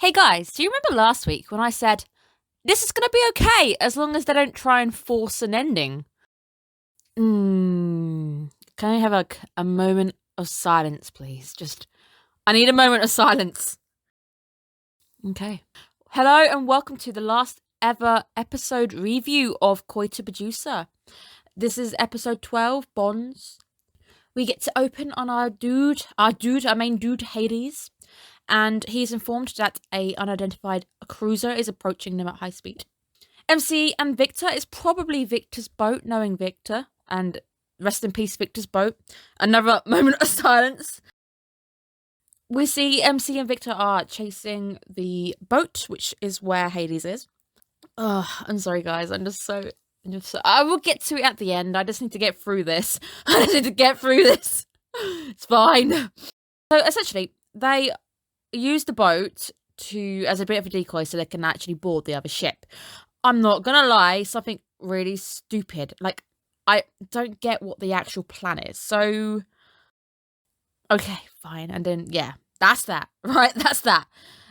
Hey guys, do you remember last week when I said, this is going to be okay as long as they don't try and force an ending? Can I have a moment of silence, please? I need a moment of silence. Okay. Hello and welcome to the last ever episode review of Koi to Producer. This is episode 12, Bonds. We get to open on our main dude, Hades. And he's informed that a unidentified cruiser is approaching them at high speed. MC and Victor is probably Victor's boat, knowing Victor, and rest in peace, Victor's boat. Another moment of silence. We see MC and Victor are chasing the boat, which is where Hades is. I'm sorry, guys. I will get to it at the end. I just need to get through this. It's fine. So essentially, they use the boat as a bit of a decoy so they can actually board the other ship. I'm not gonna lie, something really stupid. Like, I don't get what the actual plan is. So, okay, fine. And then, yeah, that's that. Right, that's that.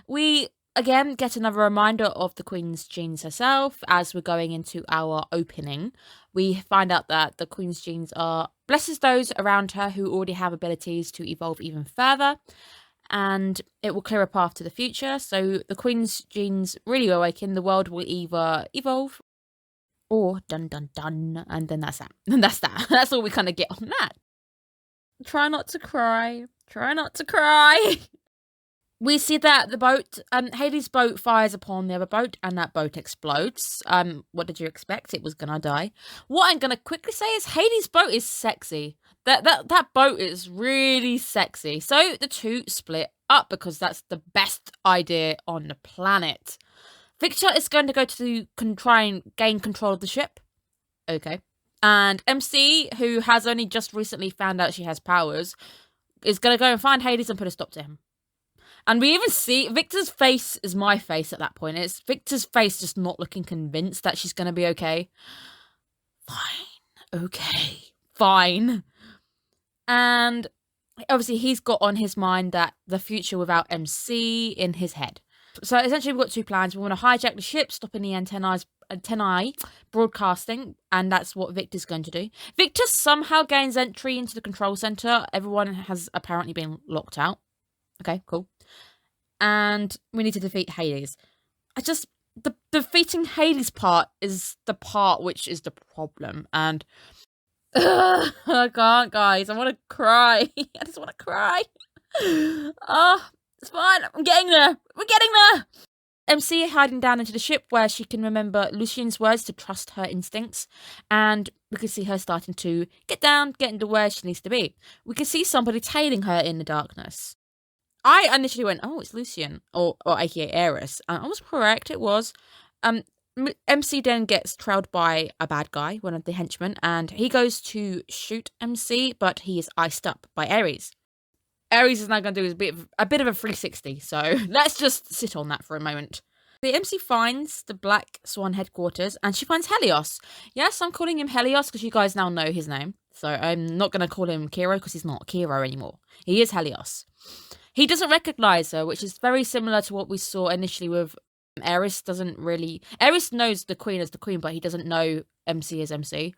We, again, get another reminder of the Queen's genes herself as we're going into our opening. We find out that the Queen's genes blesses those around her who already have abilities to evolve even further. And it will clear a path to the future. So the Queen's genes really awaken. The world will either evolve or dun dun dun. And then that's that. And that's that. That's all we kind of get on that. Try not to cry. We see that the boat, Hades' boat fires upon the other boat and that boat explodes. What did you expect? It was gonna die. What I'm gonna quickly say is Hades' boat is sexy. That boat is really sexy. So the two split up because that's the best idea on the planet. Victor is going to go to try and gain control of the ship. Okay. And MC, who has only just recently found out she has powers, is going to go and find Hades and put a stop to him. And we even see Victor's face is my face at that point. It's Victor's face just not looking convinced that she's going to be okay. Fine. Okay. Fine. And obviously he's got on his mind that the future without MC in his head. So essentially we've got two plans. We want to hijack the ship, stopping the antennae broadcasting, and that's what Victor's going to do. Victor somehow gains entry into the control center. Everyone has apparently been locked out. Okay, cool. And we need to defeat Hades. The defeating Hades part is the part which is the problem. And I can't, guys. I want to cry. I just want to cry. It's fine. I'm getting there. We're getting there. MC hiding down into the ship where she can remember Lucian's words to trust her instincts. And we can see her starting to get into where she needs to be. We can see somebody tailing her in the darkness. I initially went, oh, it's Lucian, or aka Eris. I was correct, it was. MC then gets trailed by a bad guy, one of the henchmen, and he goes to shoot MC, but he is iced up by Ares. Ares is now going to do a bit of a 360, so let's just sit on that for a moment. The MC finds the Black Swan headquarters, and she finds Helios. Yes, I'm calling him Helios because you guys now know his name, so I'm not going to call him Kiro because he's not Kiro anymore. He is Helios. He doesn't recognize her, which is very similar to what we saw initially with Eris. Eris knows the Queen as the Queen, but he doesn't know MC as MC.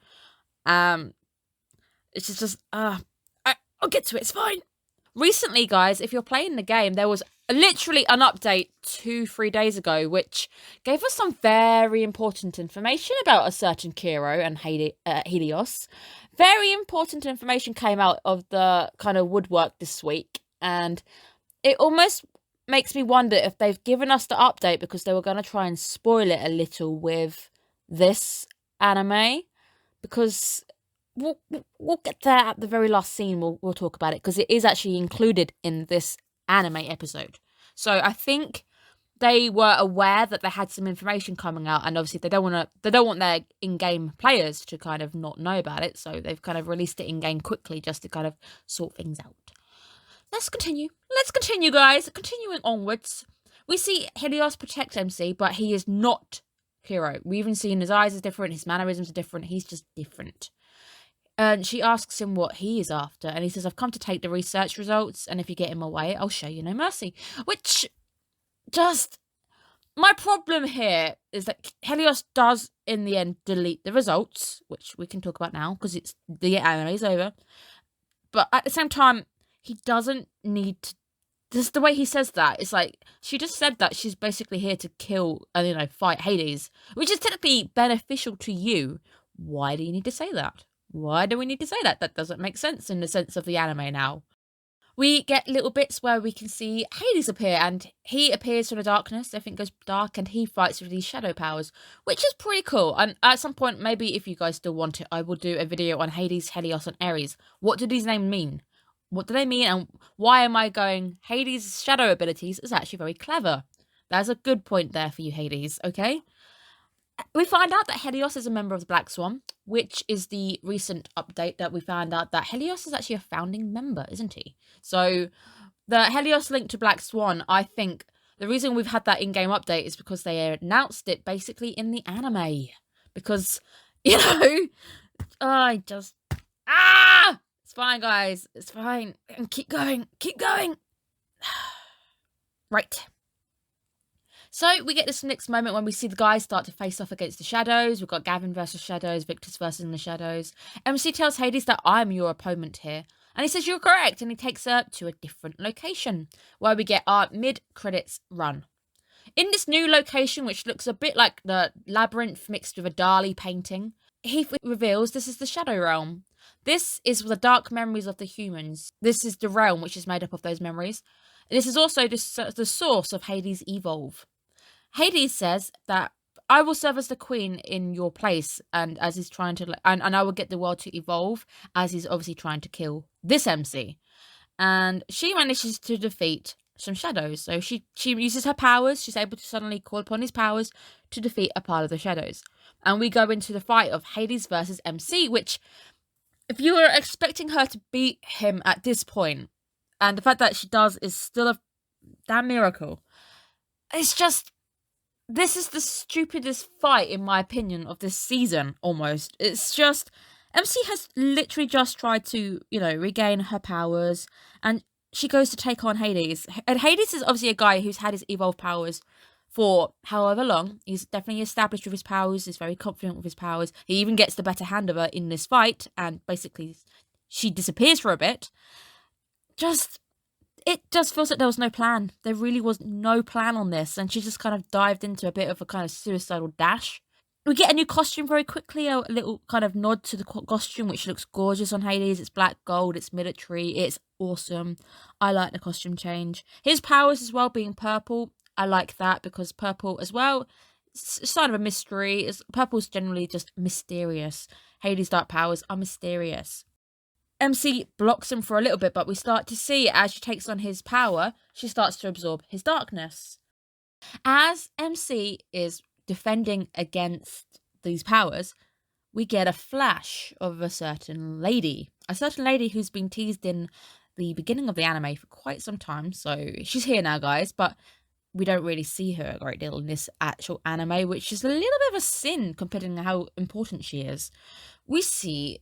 It's just I'll get to it. It's fine. Recently, guys, if you're playing the game, there was literally an update 2-3 days ago, which gave us some very important information about a certain Kiro and Helios. Very important information came out of the kind of woodwork this week, and it almost makes me wonder if they've given us the update because they were going to try and spoil it a little with this anime, because we'll get there at the very last scene. We'll talk about it because it is actually included in this anime episode. So I think they were aware that they had some information coming out, and obviously they don't want their in-game players to kind of not know about it, so they've kind of released it in-game quickly just to kind of sort things out. Let's continue, guys. Continuing onwards, we see Helios protect MC, but he is not Hero. We even see his eyes are different, his mannerisms are different, he's just different. And she asks him what he is after, and he says, I've come to take the research results, and if you get in my way, I'll show you no mercy. Which, Just, my problem here is that Helios does, in the end, delete the results, which we can talk about now, because it's the anime's over. But at the same time, he doesn't need to. Just the way he says that, it's like, she just said that she's basically here to kill and, fight Hades, which is technically beneficial to you. Why do you need to say that? Why do we need to say that? That doesn't make sense in the sense of the anime now. We get little bits where we can see Hades appear, and he appears from the darkness, everything goes dark, and he fights with these shadow powers, which is pretty cool. And at some point, maybe if you guys still want it, I will do a video on Hades, Helios, and Ares. What do these names mean? What do they mean, and why am I going, Hades' shadow abilities is actually very clever? That's a good point there for you, Hades, okay? We find out that Helios is a member of the Black Swan, which is the recent update that we found out that Helios is actually a founding member, isn't he? So the Helios link to Black Swan, I think the reason we've had that in-game update is because they announced it basically in the anime. Because, I just... It's fine, guys. It's fine. And keep going. Keep going. Right. So we get this next moment when we see the guys start to face off against the shadows. We've got Gavin versus shadows, Victor's versus the shadows. MC tells Hades that I'm your opponent here. And he says you're correct. And he takes her to a different location where we get our mid-credits run. In this new location, which looks a bit like the labyrinth mixed with a Dali painting, he reveals this is the Shadow Realm. This is the dark memories of the humans. This is the realm which is made up of those memories. And this is also the source of Hades' Evolve. Hades says that I will serve as the queen in your place, and as he's trying to, and I will get the world to evolve, as he's obviously trying to kill this MC. And she manages to defeat some shadows. So she uses her powers. She's able to suddenly call upon his powers to defeat a part of the shadows. And we go into the fight of Hades versus MC, which, if you were expecting her to beat him at this point, and the fact that she does is still a damn miracle. It's just, this is the stupidest fight, in my opinion, of this season, almost. It's just, MC has literally just tried to, regain her powers, and she goes to take on Hades. And Hades is obviously a guy who's had his evolved powers for however long. He's definitely established with his powers, is very confident with his powers. He even gets the better hand of her in this fight, and basically she disappears for a bit. It just feels like there was no plan. There really was no plan on this, and she just kind of dived into a bit of a kind of suicidal dash. We get a new costume very quickly, a little kind of nod to the costume, which looks gorgeous on Hades. It's black gold, it's military, it's awesome. I like the costume change. His powers as well being purple, I like that, because purple as well, it's a sign of a mystery. Purple's generally just mysterious. Hades' dark powers are mysterious. MC blocks him for a little bit, but we start to see as she takes on his power, she starts to absorb his darkness. As MC is defending against these powers, we get a flash of a certain lady who's been teased in the beginning of the anime for quite some time. So she's here now, guys, but we don't really see her a great deal in this actual anime, which is a little bit of a sin considering how important she is. We see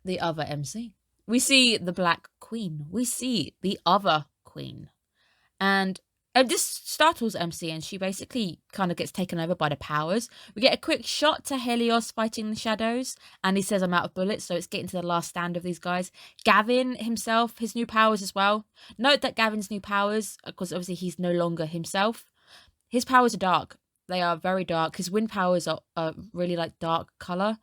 the other MC. We see the Black Queen. We see the other queen. And this startles MC, and she basically kind of gets taken over by the powers. We get a quick shot to Helios fighting the shadows, and he says, I'm out of bullets, so it's getting to the last stand of these guys. Gavin himself, his new powers as well. Note that Gavin's new powers, because obviously he's no longer himself, his powers are dark. They are very dark. His wind powers are really like dark colour.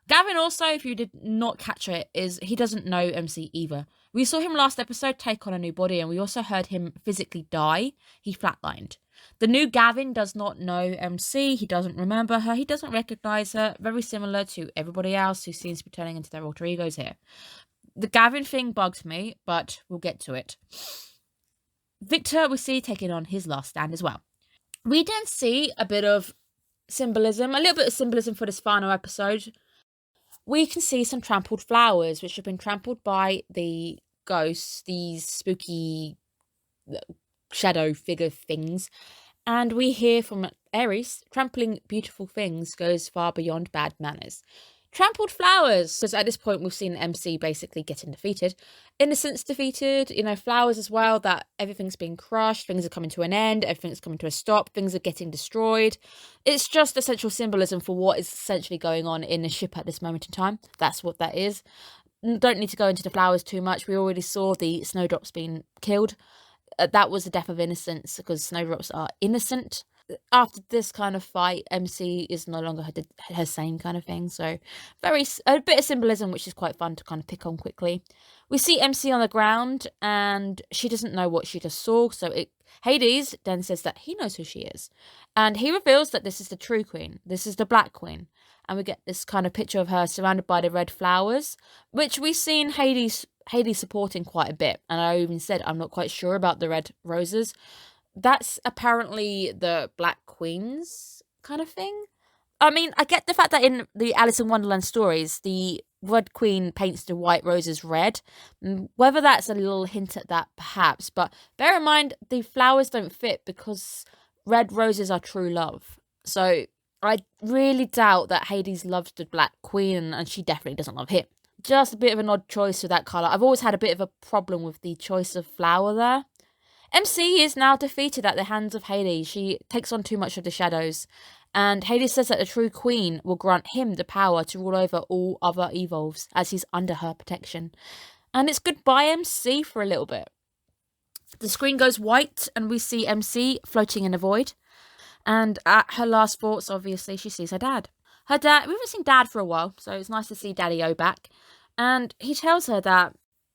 Gavin also, if you did not catch it, he doesn't know MC either. We saw him last episode take on a new body, and we also heard him physically die. He flatlined. The new Gavin does not know MC. He doesn't remember her. He doesn't recognise her. Very similar to everybody else who seems to be turning into their alter egos here. The Gavin thing bugged me, but we'll get to it. Victor, we see taking on his last stand as well. We then see a little bit of symbolism for this final episode. We can see some trampled flowers, which have been trampled by the ghosts, these spooky shadow figure things. And we hear from Ares, trampling beautiful things goes far beyond bad manners. Trampled flowers, because at this point we've seen MC basically getting defeated. Innocence defeated, flowers as well, that everything's being crushed, things are coming to an end, everything's coming to a stop, things are getting destroyed. It's just essential symbolism for what is essentially going on in the ship at this moment in time. That's what that is. Don't need to go into the flowers too much. We already saw the snowdrops being killed. That was the death of innocence, because snowdrops are innocent. After this kind of fight, MC is no longer her same kind of thing. So a bit of symbolism, which is quite fun to kind of pick on quickly. We see MC on the ground, and she doesn't know what she just saw. So Hades then says that he knows who she is. And he reveals that this is the true queen. This is the Black Queen. And we get this kind of picture of her surrounded by the red flowers, which we've seen Hades supporting quite a bit. And I even said I'm not quite sure about the red roses. That's apparently the Black Queen's kind of thing. I mean, I get the fact that in the Alice in Wonderland stories, the Red Queen paints the white roses red. Whether that's a little hint at that, perhaps. But bear in mind, the flowers don't fit because red roses are true love. So I really doubt that Hades loves the Black Queen, and she definitely doesn't love him. Just a bit of an odd choice for that colour. I've always had a bit of a problem with the choice of flower there. MC is now defeated at the hands of Hades. She takes on too much of the shadows. And Hades says that the true queen will grant him the power to rule over all other evolves, as he's under her protection. And it's goodbye MC for a little bit. The screen goes white, and we see MC floating in the void. And at her last thoughts, obviously, she sees her dad. We haven't seen Dad for a while, so it's nice to see Daddy-O back. And he tells her that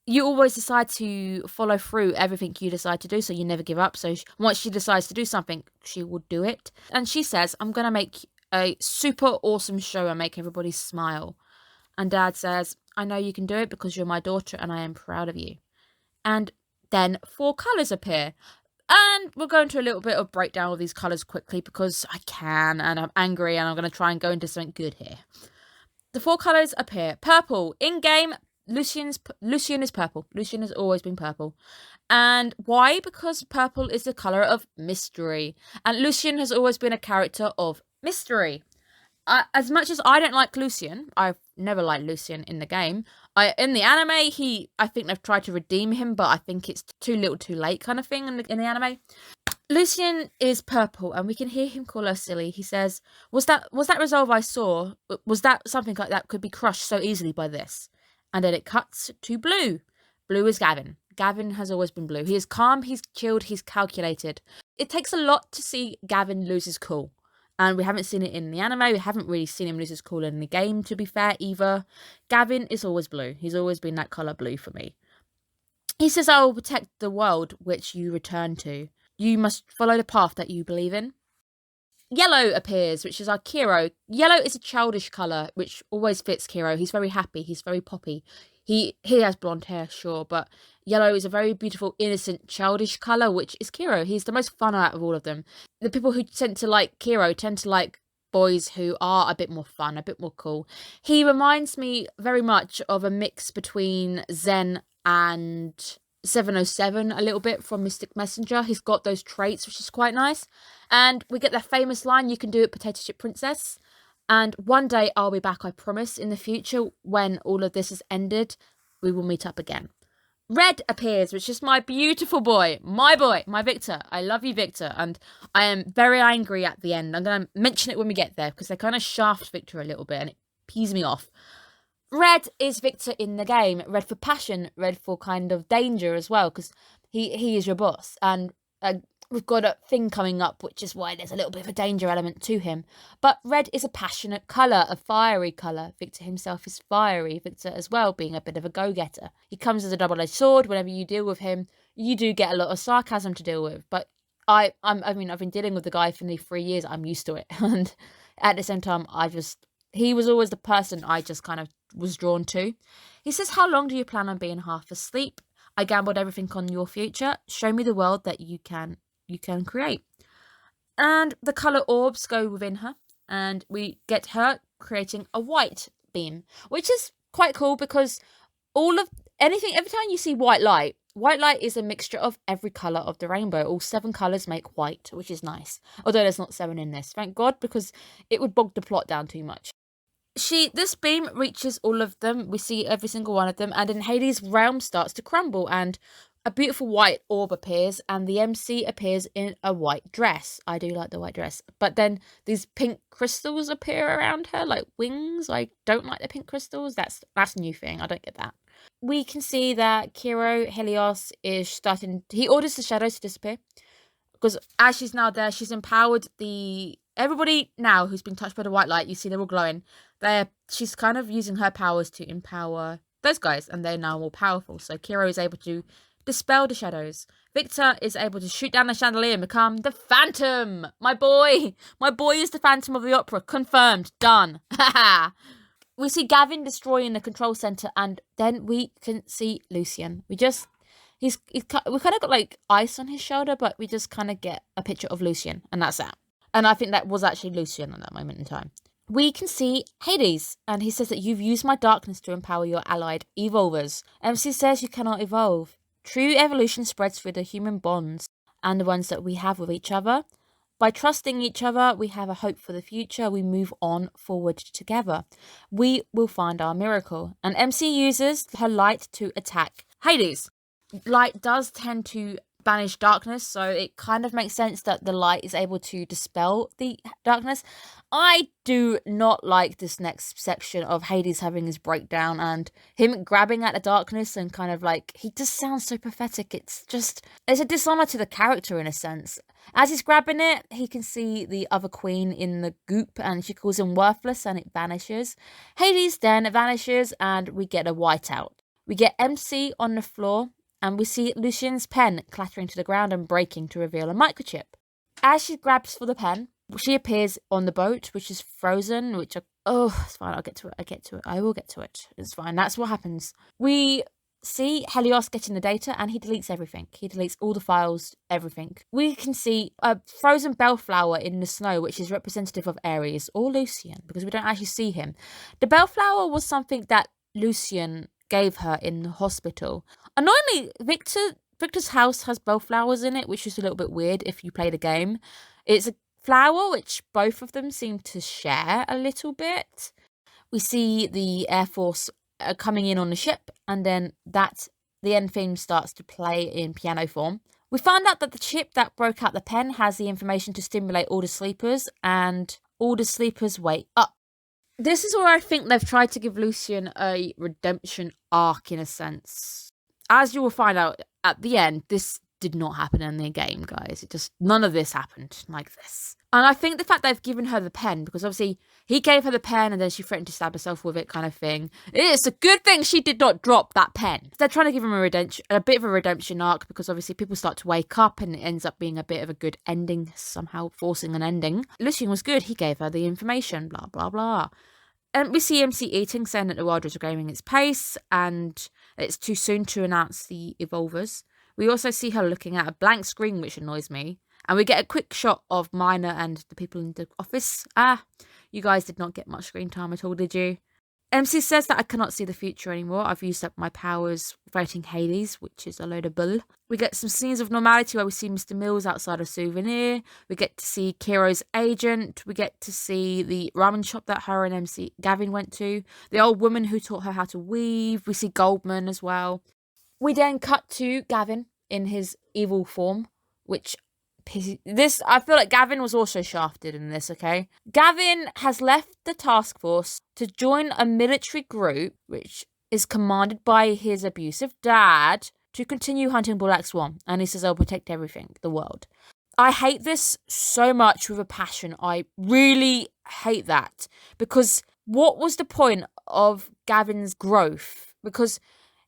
you always decide to follow through everything you decide to do, so you never give up. So once she decides to do something, she will do it. And she says, I'm going to make a super awesome show and make everybody smile. And Dad says, I know you can do it because you're my daughter and I am proud of you. And then 4 colours appear. And we'll go into a little bit of breakdown of these colours quickly because I can, and I'm angry, and I'm going to try and go into something good here. The 4 colours appear. Purple. In-game, Lucian is purple. Lucian has always been purple. And why? Because purple is the colour of mystery. And Lucian has always been a character of mystery. As much as I don't like Lucian, I've never liked Lucian in the game. In the anime, I think they've tried to redeem him, but I think it's too little too late kind of thing in the anime. Lucian is purple, and we can hear him call her silly. He says, was that resolve I saw, was that something like that could be crushed so easily by this? And then it cuts to blue. Blue is Gavin. Gavin has always been blue. He is calm, he's chilled, he's calculated. It takes a lot to see Gavin lose his cool. And we haven't seen it in the anime. We haven't really seen him lose his cool in the game, to be fair, either. Gavin is always blue. He's always been that colour blue for me. He says, I will protect the world which you return to. You must follow the path that you believe in. Yellow appears, which is our Kiro. Yellow is a childish colour, which always fits Kiro. He's very happy. He's very poppy. He has blonde hair, sure, but yellow is a very beautiful, innocent, childish colour, which is Kiro. He's the most fun out of all of them. The people who tend to like Kiro tend to like boys who are a bit more fun, a bit more cool. He reminds me very much of a mix between Zen and 707 a little bit from Mystic Messenger. He's got those traits, which is quite nice. And we get that famous line, you can do it, Potato Chip Princess. And one day I'll be back, I promise. In the future, when all of this has ended, we will meet up again. Red appears, which is my beautiful boy, my Victor. I love you, Victor. And I am very angry at the end. I'm going to mention it when we get there, because they kind of shaft Victor a little bit, and it pees me off. Red is Victor in the game. Red for passion, red for kind of danger as well, because he is your boss. And we've got a thing coming up, which is why there's a little bit of a danger element to him. But red is a passionate colour, a fiery colour. Victor himself is fiery. Victor as well being a bit of a go-getter. He comes as a double-edged sword. Whenever you deal with him, you do get a lot of sarcasm to deal with. But I've been dealing with the guy for nearly 3 years. I'm used to it. And at the same time, he was always the person I just kind of was drawn to. He says, how long do you plan on being half asleep? I gambled everything on your future. Show me the world that you can create. And the colour orbs go within her, and we get her creating a white beam, which is quite cool because every time you see white light is a mixture of every colour of the rainbow. All 7 colours make white, which is nice. Although there's not 7 in this, thank God, because it would bog the plot down too much. This beam reaches all of them. We see every single one of them, and then Hades' realm starts to crumble, and a beautiful white orb appears, and the MC appears in a white dress. I do like the white dress. But then these pink crystals appear around her, like wings. I don't like the pink crystals. That's a new thing. I don't get that. We can see that Helios is starting. He orders the shadows to disappear. Because as she's now there, she's empowered everybody now who's been touched by the white light. You see they're all glowing. She's kind of using her powers to empower those guys, and they're now more powerful. So Kiro is able to dispel the shadows. Victor is able to shoot down the chandelier and become the Phantom. My boy is the Phantom of the Opera. Confirmed. Done. We see Gavin destroying the control center, and then we can see Lucian. We kind of got like ice on his shoulder, but we just kind of get a picture of Lucian, and that's that. And I think that was actually Lucian at that moment in time. We can see Hades, and he says that you've used my darkness to empower your allied evolvers. MC says you cannot evolve. True evolution spreads through the human bonds and the ones that we have with each other. By trusting each other, we have a hope for the future. We move on forward together. We will find our miracle. And MC uses her light to attack Hades. Light does tend to banish darkness, so it kind of makes sense that the light is able to dispel the darkness. I do not like this next section of Hades having his breakdown and him grabbing at the darkness, and kind of like, he just sounds so pathetic. It's a dishonor to the character in a sense. As he's grabbing it, he can see the other queen in the goop, and she calls him worthless, and it vanishes. Hades then vanishes, and we get a whiteout. We get MC on the floor, and we see Lucian's pen clattering to the ground and breaking to reveal a microchip. As she grabs for the pen, she appears on the boat, which is frozen, it's fine, I will get to it. It's fine, that's what happens. We see Helios getting the data, and he deletes everything. He deletes all the files, everything. We can see a frozen bellflower in the snow, which is representative of Ares or Lucian, because we don't actually see him. The bellflower was something that Lucian gave her in the hospital. Annoyingly, Victor's house has bellflowers in it, which is a little bit weird if you play the game. It's a flower which both of them seem to share a little bit. We see the Air Force coming in on the ship, and then the end theme starts to play in piano form. We find out that the chip that broke out the pen has the information to stimulate all the sleepers, and all the sleepers wake up. This is where I think they've tried to give Lucian a redemption arc in a sense. As you will find out at the end, this did not happen in the game, guys. None of this happened like this. And I think the fact they've given her the pen, because obviously he gave her the pen and then she threatened to stab herself with it, kind of thing. It's a good thing she did not drop that pen. They're trying to give him a bit of a redemption arc, because obviously people start to wake up and it ends up being a bit of a good ending, somehow forcing an ending. Lucian was good. He gave her the information, blah, blah, blah. And we see MC eating, saying that the world is regaining its pace and it's too soon to announce the evolvers. We also see her looking at a blank screen, which annoys me. And we get a quick shot of Minor and the people in the office. You guys did not get much screen time at all, did you? MC says that I cannot see the future anymore. I've used up my powers fighting Hades, which is a load of bull. We get some scenes of normality where we see Mr. Mills outside a souvenir. We get to see Kiro's agent. We get to see the ramen shop that her and MC Gavin went to. The old woman who taught her how to weave. We see Goldman as well. We then cut to Gavin in his evil form, which I feel like Gavin was also shafted in this, okay? Gavin has left the task force to join a military group, which is commanded by his abusive dad, to continue hunting Black Swan. And he says, I'll protect everything, the world. I hate this so much with a passion. I really hate that. Because what was the point of Gavin's growth? Because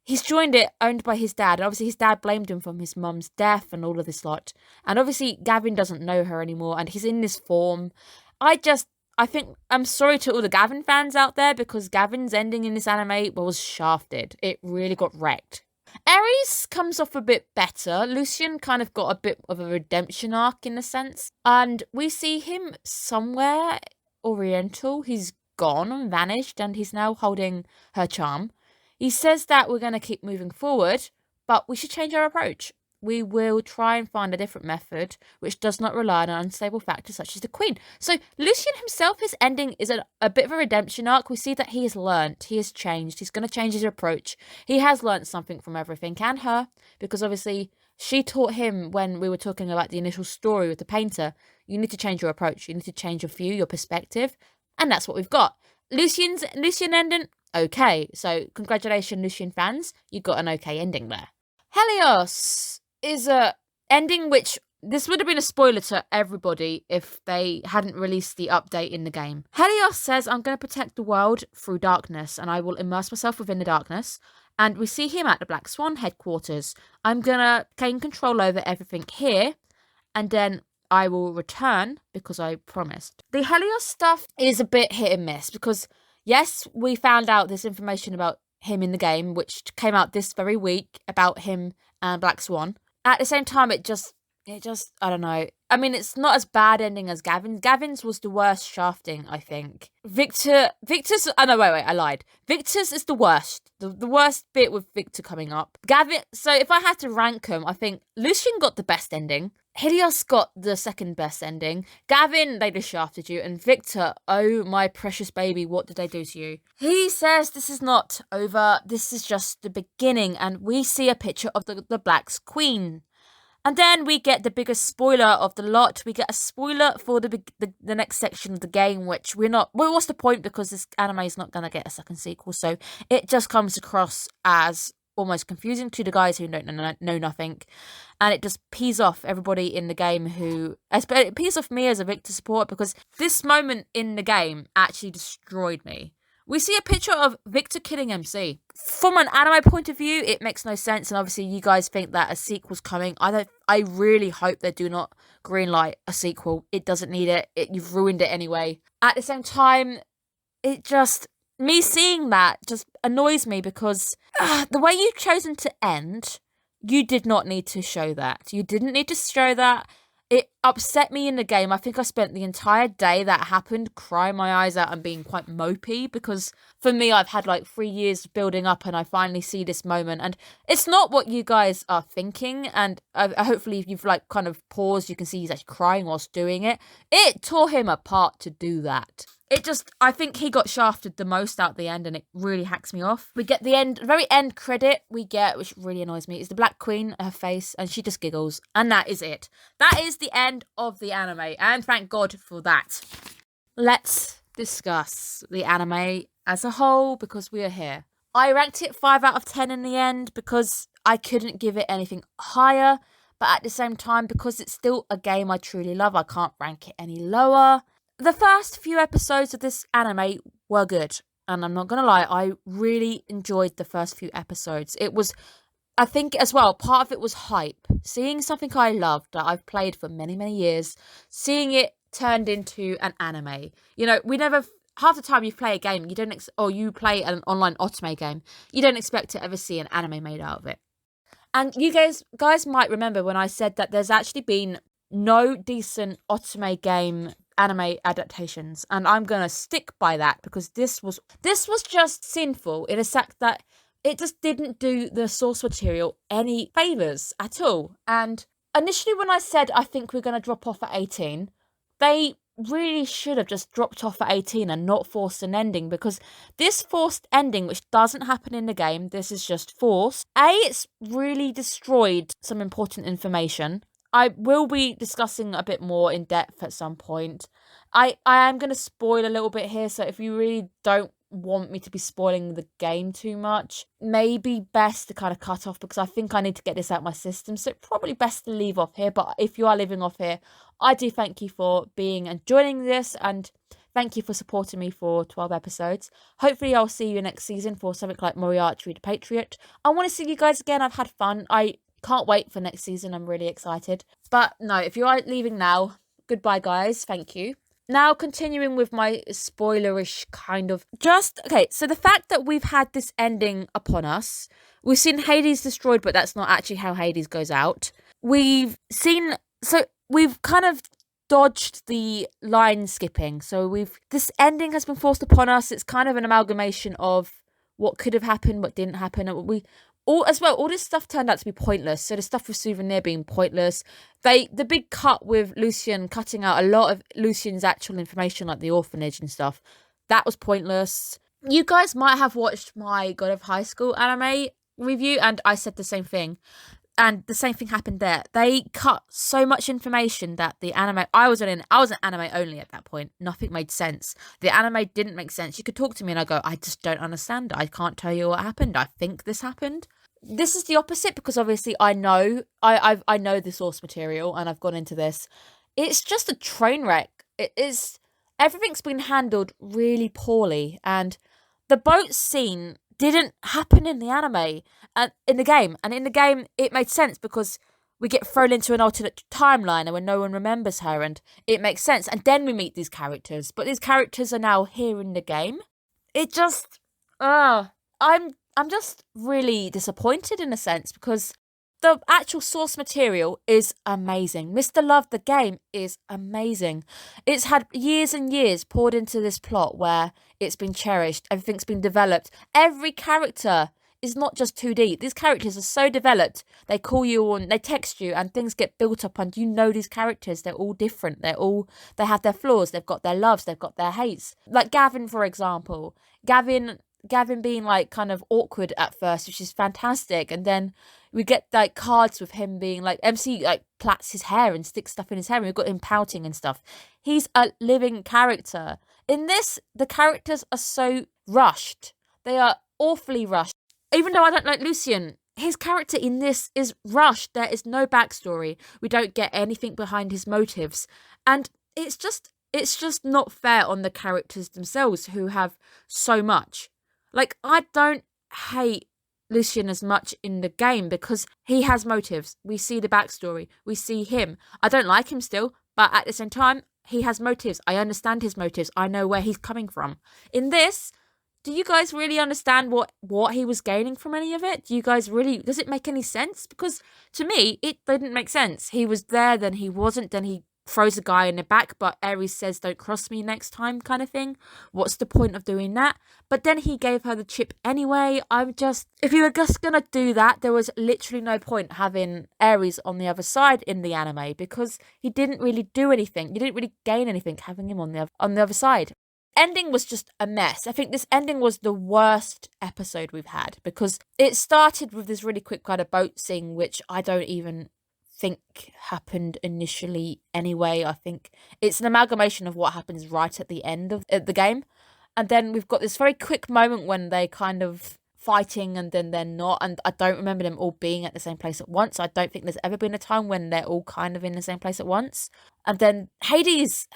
he's joined it, owned by his dad. And obviously his dad blamed him from his mum's death and all of this lot. And obviously Gavin doesn't know her anymore. And he's in this form. I'm sorry to all the Gavin fans out there, because Gavin's ending in this anime was shafted. It really got wrecked. Ares comes off a bit better. Lucian kind of got a bit of a redemption arc in a sense. And we see him somewhere oriental. He's gone and vanished, and he's now holding her charm. He says that we're going to keep moving forward, but we should change our approach. we will try and find a different method which does not rely on unstable factors such as the Queen. So Lucian himself, his ending is a bit of a redemption arc. We see that he has learnt, he has changed, he's going to change his approach. He has learnt something from everything, and her, because obviously she taught him when we were talking about the initial story with the painter. You need to change your approach, you need to change your view, your perspective, and that's what we've got. Lucian ending, okay. So congratulations, Lucian fans, you got an okay ending there. Helios is a ending which, this would have been a spoiler to everybody if they hadn't released the update in the game. Helios says, I'm going to protect the world through darkness, and I will immerse myself within the darkness. And we see him at the Black Swan headquarters. I'm going to gain control over everything here, and then I will return because I promised. The Helios stuff is a bit hit and miss because, yes, we found out this information about him in the game, which came out this very week, about him and Black Swan. At the same time, it just, I don't know. I mean, it's not as bad ending as Gavin's. Gavin's was the worst shafting, I think. Victor's, oh no, wait, I lied. Victor's is the worst. The worst bit with Victor coming up. Gavin, so if I had to rank them, I think Lucian got the best ending. Helios got the second best ending. Gavin, they just shafted you. And Victor, oh my precious baby, what did they do to you? He says this is not over. This is just the beginning. And we see a picture of the Black's Queen. And then we get the biggest spoiler of the lot. We get a spoiler for the next section of the game, which we're not... Well, what's the point? Because this anime is not going to get a second sequel. So it just comes across as almost confusing to the guys who don't know nothing. And it just pees off everybody in the game who... It pees off me as a Victor supporter because this moment in the game actually destroyed me. We see a picture of Victor killing MC. From an anime point of view, it makes no sense. And obviously you guys think that a sequel's coming. I really hope they do not greenlight a sequel. It doesn't need it. You've ruined it anyway. At the same time, me seeing that just annoys me because the way you've chosen to end, you did not need to show that. You didn't need to show that. It upset me in the game. I think I spent the entire day that happened crying my eyes out and being quite mopey because for me, I've had like 3 years building up and I finally see this moment. And it's not what you guys are thinking. And hopefully if you've like kind of paused, you can see he's actually crying whilst doing it. It tore him apart to do that. I think he got shafted the most out the end and it really hacks me off. We get the very end credit we get, which really annoys me, is the Black Queen, her face, and she just giggles. And that is it. That is the end of the anime, and thank God for that. Let's discuss the anime as a whole because we are here. I ranked it 5 out of 10 in the end because I couldn't give it anything higher, but at the same time, because it's still a game I truly love, I can't rank it any lower. The first few episodes of this anime were good, and I'm not going to lie, I really enjoyed the first few episodes. It was, I think as well, part of it was hype. Seeing something I loved that I've played for many, many years, seeing it turned into an anime. You know, half the time you play a game, you play an online otome game, you don't expect to ever see an anime made out of it. And you guys might remember when I said that there's actually been no decent otome game anime adaptations, and I'm gonna stick by that because this was just sinful in a fact that it just didn't do the source material any favors at all. And initially when I said I think we're gonna drop off at 18, they really should have just dropped off at 18 and not forced an ending, because this forced ending, which doesn't happen in the game, this is just forced. It's really destroyed some important information. I will be discussing a bit more in depth at some point. I am going to spoil a little bit here, so if you really don't want me to be spoiling the game too much, maybe best to kind of cut off, because I think I need to get this out of my system, so probably best to leave off here. But if you are leaving off here, I do thank you for being and joining this, and thank you for supporting me for 12 episodes. Hopefully I'll see you next season for something like Moriarty the Patriot. I want to see you guys again. I've had fun. I can't wait for next season. I'm really excited. But no, if you are leaving now, goodbye guys. Thank you. Now, continuing with my spoilerish kind of... Okay, so the fact that we've had this ending upon us, we've seen Hades destroyed, but that's not actually how Hades goes out. We've kind of dodged the line skipping. So this ending has been forced upon us. It's kind of an amalgamation of what could have happened, what didn't happen. all this stuff turned out to be pointless. So the stuff with Souvenir being pointless. The big cut with Lucien cutting out a lot of Lucien's actual information, like the orphanage and stuff, that was pointless. You guys might have watched my God of High School anime review, and I said the same thing. And the same thing happened there. They cut so much information that the anime... I was an anime only at that point. Nothing made sense. The anime didn't make sense. You could talk to me and I go, I just don't understand. I can't tell you what happened. I think this happened. This is the opposite, because obviously I know I know the source material and I've gone into this. It's just a train wreck. It is... Everything's been handled really poorly, and the boat scene didn't happen in the anime and in the game. And in the game, it made sense because we get thrown into an alternate timeline and when no one remembers her, and it makes sense. And then we meet these characters, but these characters are now here in the game. It just, I'm just really disappointed in a sense, because the actual source material is amazing. Mr. Love, the game, is amazing. It's had years and years poured into this plot where it's been cherished. Everything's been developed. Every character is not just 2D. These characters are so developed. They call you on, they text you, and things get built up, and you know these characters. They're all different. They have their flaws. They've got their loves. They've got their hates. Like Gavin, for example. Gavin being like kind of awkward at first, which is fantastic, and then we get like cards with him being like, MC like plats his hair and sticks stuff in his hair, and we've got him pouting and stuff. He's a living character. In this, the characters are so rushed. They are awfully rushed. Even though I don't like Lucien, his character in this is rushed. There is no backstory. We don't get anything behind his motives, and it's just not fair on the characters themselves who have so much. Like, I don't hate Lucien as much in the game because he has motives. We see the backstory. We see him. I don't like him still, but at the same time, he has motives. I understand his motives. I know where he's coming from. In this, do you guys really understand what he was gaining from any of it? Do you guys really... Does it make any sense? Because to me, it didn't make sense. He was there, then he wasn't, then he throws a guy in the back, but Ares says, don't cross me next time, kind of thing. What's the point of doing that? But then he gave her the chip anyway. If you were just gonna do that, there was literally no point having Ares on the other side in the anime, because he didn't really do anything. You didn't really gain anything having him on the other side. Ending was just a mess. I think this ending was the worst episode we've had, because it started with this really quick kind of boat scene, which I don't even think happened initially anyway. I think it's an amalgamation of what happens right at the end of the game, and then we've got this very quick moment when they kind of fighting and then they're not, and I don't remember them all being at the same place at once. I don't think there's ever been a time when they're all kind of in the same place at once. And then Hades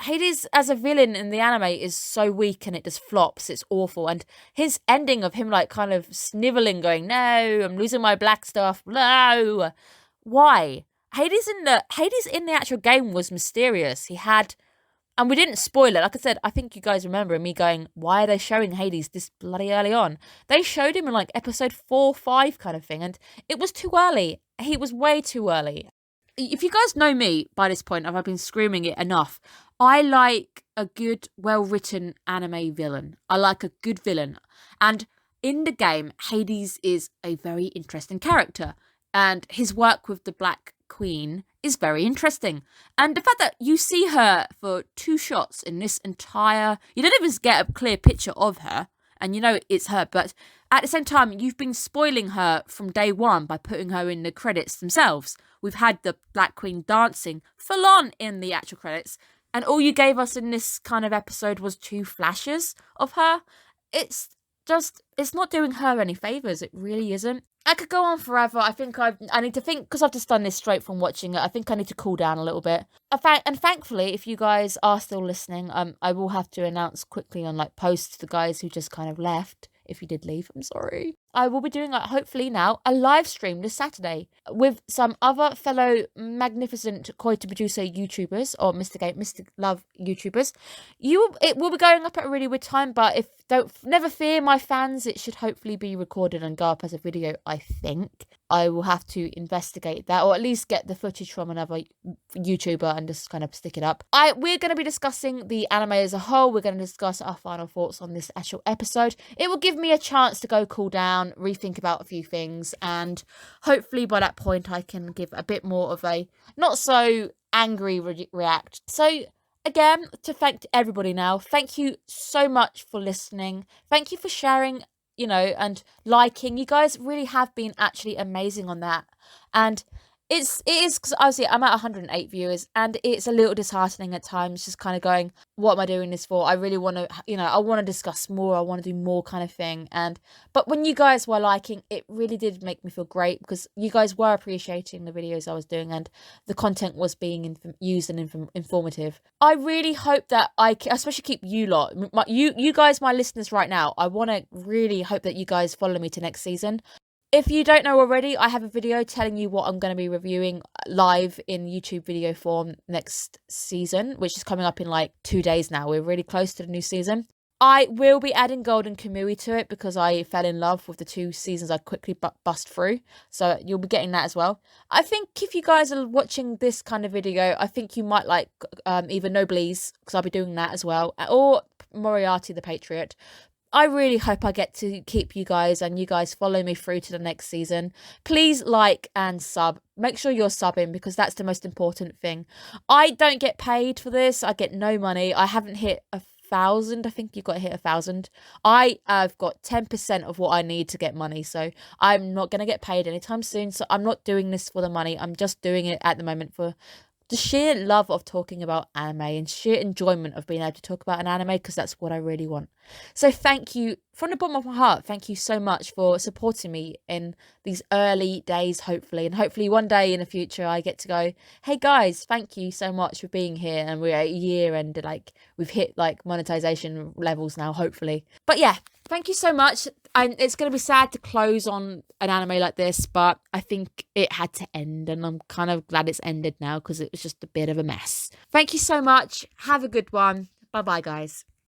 as a villain in the anime is so weak, and it just flops. It's awful. And his ending of him like kind of sniveling, going, no, I'm losing my black stuff, no, why? Hades in the actual game was mysterious. He had, and we didn't spoil it. Like I said, I think you guys remember me going, why are they showing Hades this bloody early on? They showed him in like episode 4, 5 kind of thing, and it was too early. He was way too early. If you guys know me by this point, I've been screaming it enough. I like a good, well-written anime villain. I like a good villain. And in the game, Hades is a very interesting character, and his work with the Black Queen is very interesting. And the fact that you see her for 2 shots in this entire... You don't even get a clear picture of her, and you know it's her, but at the same time, you've been spoiling her from day one by putting her in the credits themselves. We've had the Black Queen dancing full on in the actual credits, and all you gave us in this kind of episode was 2 flashes of her. It's not doing her any favours. It really isn't. I could go on forever. I think I need to think, because I've just done this straight from watching it. I think I need to cool down a little bit. And thankfully, if you guys are still listening, I will have to announce quickly on like posts to the guys who just kind of left. If you did leave, I'm sorry. I will be doing, hopefully now, a live stream this Saturday with some other fellow magnificent Koi to Producer YouTubers, or Mr. Love YouTubers. It will be going up at a really weird time, but never fear, my fans. It should hopefully be recorded and go up as a video, I think. I will have to investigate that, or at least get the footage from another YouTuber and just kind of stick it up. We're going to be discussing the anime as a whole. We're going to discuss our final thoughts on this actual episode. It will give me a chance to go cool down down, rethink about a few things, and hopefully by that point I can give a bit more of a not so angry react. So again, to thank everybody now, thank you so much for listening. Thank you for sharing, and liking. You guys really have been actually amazing on that. And it is because obviously I'm at 108 viewers, and it's a little disheartening at times, just kind of going, what am I doing this for? I really want to, I want to discuss more. I want to do more kind of thing. But when you guys were liking, it really did make me feel great, because you guys were appreciating the videos I was doing, and the content was being used and informative. I really hope that I especially keep you lot, you guys, my listeners right now. I want to really hope that you guys follow me to next season. If you don't know already, I have a video telling you what I'm going to be reviewing live in YouTube video form next season, which is coming up in like 2 days now. We're really close to the new season. I will be adding Golden Kamui to it, because I fell in love with the 2 seasons I quickly bust through. So you'll be getting that as well. I think if you guys are watching this kind of video, I think you might like either Noblesse, because I'll be doing that as well, or Moriarty the Patriot. I really hope I get to keep you guys, and you guys follow me through to the next season. Please like and sub. Make sure you're subbing, because that's the most important thing. I don't get paid for this. I get no money. I haven't hit 1,000. I think you've got to hit 1,000. I have got 10% of what I need to get money. So I'm not going to get paid anytime soon. So I'm not doing this for the money. I'm just doing it at the moment for the sheer love of talking about anime and sheer enjoyment of being able to talk about an anime, because that's what I really want. So thank you from the bottom of my heart. Thank you so much for supporting me in these early days, hopefully. And hopefully one day in the future I get to go, hey guys, thank you so much for being here. And we're at a year and like we've hit like monetization levels now, hopefully. But yeah, thank you so much. And it's going to be sad to close on an anime like this, but I think it had to end, and I'm kind of glad it's ended now, because it was just a bit of a mess. Thank you so much. Have a good one. Bye bye, guys.